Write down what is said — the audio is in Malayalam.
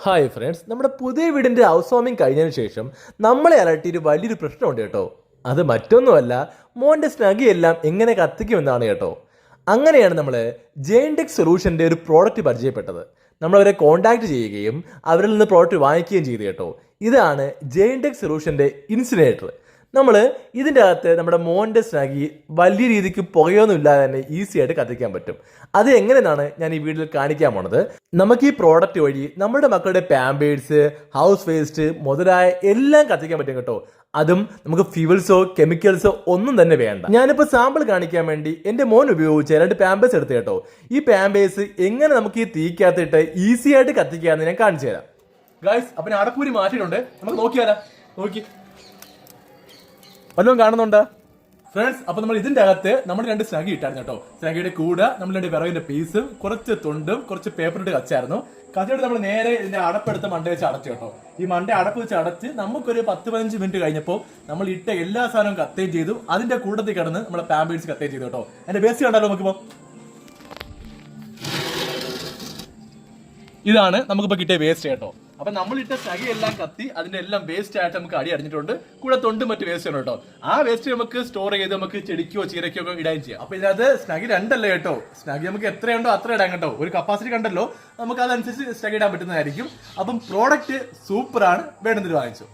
ഹായ് ഫ്രണ്ട്സ്, നമ്മുടെ പുതിയ വീടിന്റെ ഹൗസ് വാമിംഗ് കഴിഞ്ഞതിന് ശേഷം നമ്മളെ അലട്ടിയൊരു വലിയൊരു പ്രശ്നമുണ്ട് കേട്ടോ. അത് മറ്റൊന്നുമല്ല, മോന്റെ സ്നഗി എല്ലാം എങ്ങനെ കത്തിക്കുമെന്നാണ് കേട്ടോ. അങ്ങനെയാണ് നമ്മൾ ജെയിൻടെക് സൊല്യൂഷന്റെ ഒരു പ്രോഡക്റ്റ് പരിചയപ്പെട്ടത്. നമ്മളവരെ കോൺടാക്ട് ചെയ്യുകയും അവരിൽ നിന്ന് പ്രോഡക്റ്റ് വാങ്ങിക്കുകയും ചെയ്തു കേട്ടോ. ഇതാണ് ജെയിൻടെക് സൊല്യൂഷന്റെ ഇൻസിനേറ്റർ. നമ്മൾ ഇതിൻ്റെ അകത്ത് നമ്മുടെ മോൻ്റെ സ്നഗി വലിയ രീതിക്ക് പുകയൊന്നും ഇല്ലാതെ തന്നെ ഈസി ആയിട്ട് കത്തിക്കാൻ പറ്റും. അത് എങ്ങനെയാണ് ഞാൻ ഈ വീഡിയോയിൽ കാണിക്കാൻ പോണത്. നമുക്ക് ഈ പ്രോഡക്റ്റ് വഴി നമ്മുടെ മക്കളുടെ പാമ്പേഴ്സ്, ഹൗസ് വേസ്റ്റ് മുതലായ എല്ലാം കത്തിക്കാൻ പറ്റും കേട്ടോ. അതും നമുക്ക് ഫ്യൂവൽസോ കെമിക്കൽസോ ഒന്നും തന്നെ വേണ്ട. ഞാനിപ്പോൾ സാമ്പിൾ കാണിക്കാൻ വേണ്ടി എൻ്റെ മോൻ ഉപയോഗിച്ച 2 പാമ്പേഴ്സ് എടുത്ത് കേട്ടോ. ഈ പാമ്പേഴ്സ് എങ്ങനെ നമുക്ക് ഈ തീക്കകത്തിട്ട് ഈസി ആയിട്ട് കത്തിക്കാമെന്ന് ഞാൻ കാണിച്ചു തരാം ഗൈസ്. അപ്പം ഞാൻ അടപ്പൂരി മാറ്റിയിട്ടുണ്ട്, നമുക്ക് നോക്കിയാലോ. നോക്കി വല്ലതും കാണുന്നുണ്ട് ഫ്രണ്ട്സ്. അപ്പൊ നമ്മൾ ഇതിന്റെ അകത്ത് നമ്മൾ 2 സ്നഗി ഇട്ടായിരുന്നു കേട്ടോ. സ്നഗിയുടെ കൂടെ നമ്മൾ 2 വിറകിന്റെ പീസും കുറച്ച് തുണ്ടും കുറച്ച് പേപ്പർ ഇട്ട് കച്ചായിരുന്നു. കത്തിയോട് നമ്മൾ നേരെ ഇതിന്റെ അടപ്പെടുത്ത് മണ്ട വെച്ച് അടച്ചു കേട്ടോ. ഈ മണ്ട അടപ്പ് വെച്ച് അടച്ച് നമുക്കൊരു 10-15 മിനിറ്റ് കഴിഞ്ഞപ്പോൾ നമ്മൾ ഇട്ട എല്ലാ സാധനവും കത്തുകയും ചെയ്തു. അതിന്റെ കൂട്ടത്തിൽ കിടന്ന് നമ്മളെ പാമ്പേഴ്സ് കത്തുകയും ചെയ്തു കേട്ടോ. എന്റെ വേസ്റ്റ് കണ്ടാലോ നമുക്കിപ്പോ. ഇതാണ് നമുക്കിപ്പോ കിട്ടിയ വേസ്റ്റ് കേട്ടോ. അപ്പൊ നമ്മളിട്ട സ്നഗി എല്ലാം കത്തി അതിന്റെ എല്ലാം വേസ്റ്റ് ആയിട്ട് നമുക്ക് അടി അടിഞ്ഞിട്ടുണ്ട്. കൂടെ തൊണ്ടും മറ്റു വേസ്റ്റ് ആണ് കേട്ടോ. ആ വേസ്റ്റ് നമുക്ക് സ്റ്റോർ ചെയ്ത് നമുക്ക് ചെടിക്കോ ചീരക്കോ ഒക്കെ ഇടാൻ ചെയ്യാം. അപ്പൊ ഇതിനകത്ത് സ്നഗി 2 അല്ലേ കേട്ടോ. സ്നഗി നമുക്ക് എത്രയുണ്ടോ അത്ര ഇടാൻ കേട്ടോ. ഒരു കപ്പാസിറ്റി കണ്ടല്ലോ, നമുക്ക് അതനുസരിച്ച് സ്നഗി ഇടാൻ പറ്റുന്നതായിരിക്കും. അപ്പം പ്രോഡക്റ്റ് സൂപ്പറാണ്, വേണമെന്നൊരു വാങ്ങിച്ചു.